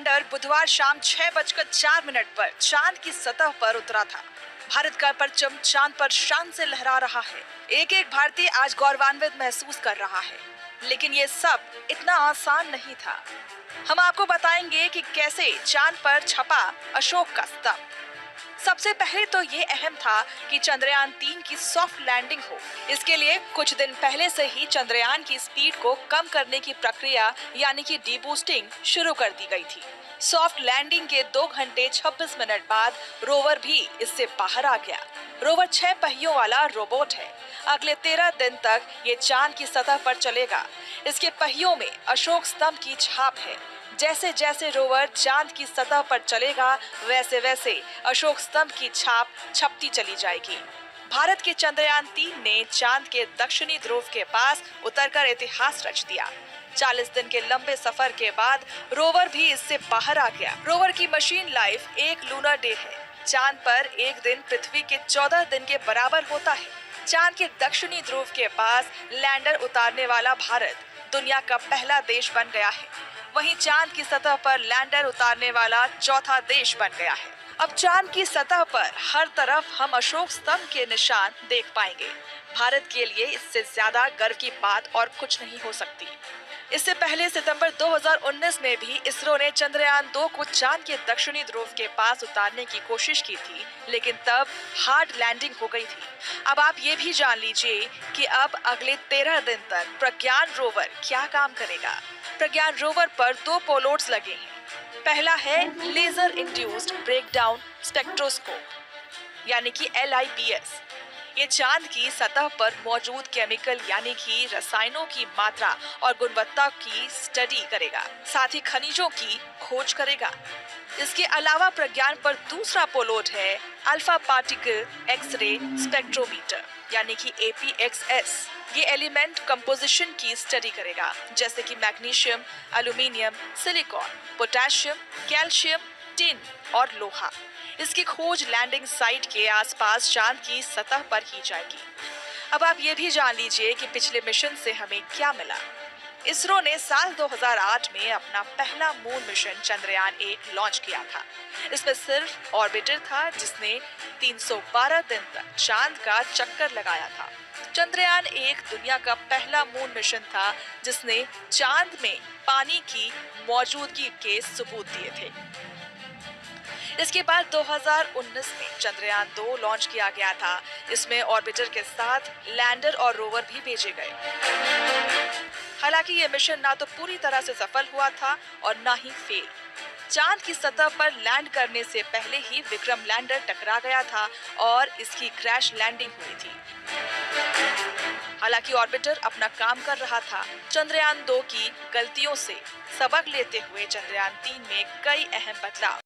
Lander बुधवार शाम 6:04 पर चांद की सतह पर उतरा था। भारत का परचम चांद पर शान से लहरा रहा है। एक एक भारतीय आज गौरवान्वित महसूस कर रहा है, लेकिन ये सब इतना आसान नहीं था। हम आपको बताएंगे कि कैसे चांद पर छपा अशोक का स्तंभ। सबसे पहले तो ये अहम था कि चंद्रयान 3 की सॉफ्ट लैंडिंग हो। इसके लिए कुछ दिन पहले से ही चंद्रयान की स्पीड को कम करने की प्रक्रिया यानी कि डीबूस्टिंग शुरू कर दी गई थी। सॉफ्ट लैंडिंग के 2 घंटे 26 मिनट बाद रोवर भी इससे बाहर आ गया। रोवर 6 पहियों वाला रोबोट है। अगले 13 दिन तक ये चांद की सतह पर चलेगा। इसके पहियों में अशोक स्तंभ की छाप है। जैसे जैसे रोवर चांद की सतह पर चलेगा, वैसे वैसे अशोक स्तंभ की छाप छपती चली जाएगी। भारत के चंद्रयान 3 ने चांद के दक्षिणी ध्रुव के पास उतरकर इतिहास रच दिया। 40 दिन के लंबे सफर के बाद रोवर भी इससे बाहर आ गया। रोवर की मशीन लाइफ एक लूनर डे है। चांद पर एक दिन पृथ्वी के 14 दिन के बराबर होता है। चांद के दक्षिणी ध्रुव के पास लैंडर उतारने वाला भारत दुनिया का पहला देश बन गया है। वहीं चांद की सतह पर लैंडर उतारने वाला चौथा देश बन गया है। अब चांद की सतह पर हर तरफ हम अशोक स्तंभ के निशान देख पाएंगे। भारत के लिए इससे ज्यादा गर्व की बात और कुछ नहीं हो सकती। इससे पहले सितंबर 2019 में भी इसरो ने चंद्रयान 2 को चांद के दक्षिणी ध्रुव के पास उतारने की कोशिश की थी, लेकिन तब हार्ड लैंडिंग हो गई थी। अब आप ये भी जान लीजिए कि अब अगले 13 दिन तक प्रज्ञान रोवर क्या काम करेगा। प्रज्ञान रोवर पर 2 पेलोड्स लगे हैं। पहला है लेजर इंड्यूस्ड ब्रेकडाउन स्पेक्ट्रोस्कोप यानी कि LIBS। ये चांद की सतह पर मौजूद केमिकल यानी कि रसायनों की मात्रा और गुणवत्ता की स्टडी करेगा, साथ ही खनिजों की खोज करेगा। इसके अलावा प्रज्ञान पर दूसरा पेलोड है अल्फा पार्टिकल एक्स-रे स्पेक्ट्रोमीटर यानी कि APXS। ये एलिमेंट कंपोजिशन की स्टडी करेगा, जैसे कि magnesium, aluminium, silicon, potassium, calcium, tin और लोहा। इसकी खोज लैंडिंग साइट के आसपास चांद की सतह पर की जाएगी। अब आप ये भी जान लीजिए कि पिछले मिशन से हमें क्या मिला। इसरो ने साल 2008 में अपना पहला मून मिशन चंद्रयान 1 लॉन्च किया था। इसमें सिर्फ ऑर्बिटर था जिसने 312 दिन तक चांद का चक्कर लगाया था। चंद्रयान 1 दुनिया का पहला मून मिशन था जिसने चांद में पानी की मौजूदगी के सबूत दिए थे। इसके बाद 2019 में चंद्रयान 2 लॉन्च किया गया था। इसमें ऑर्बिटर के साथ लैंडर और रोवर भी भेजे गए। हालांकि ये मिशन ना तो पूरी तरह से सफल हुआ था और ना ही फेल। चांद की सतह पर लैंड करने से पहले ही विक्रम लैंडर टकरा गया था और इसकी क्रैश लैंडिंग हुई थी। हालांकि ऑर्बिटर अपना काम कर रहा था। चंद्रयान 2 की गलतियों से सबक लेते हुए चंद्रयान 3 में कई अहम बदलाव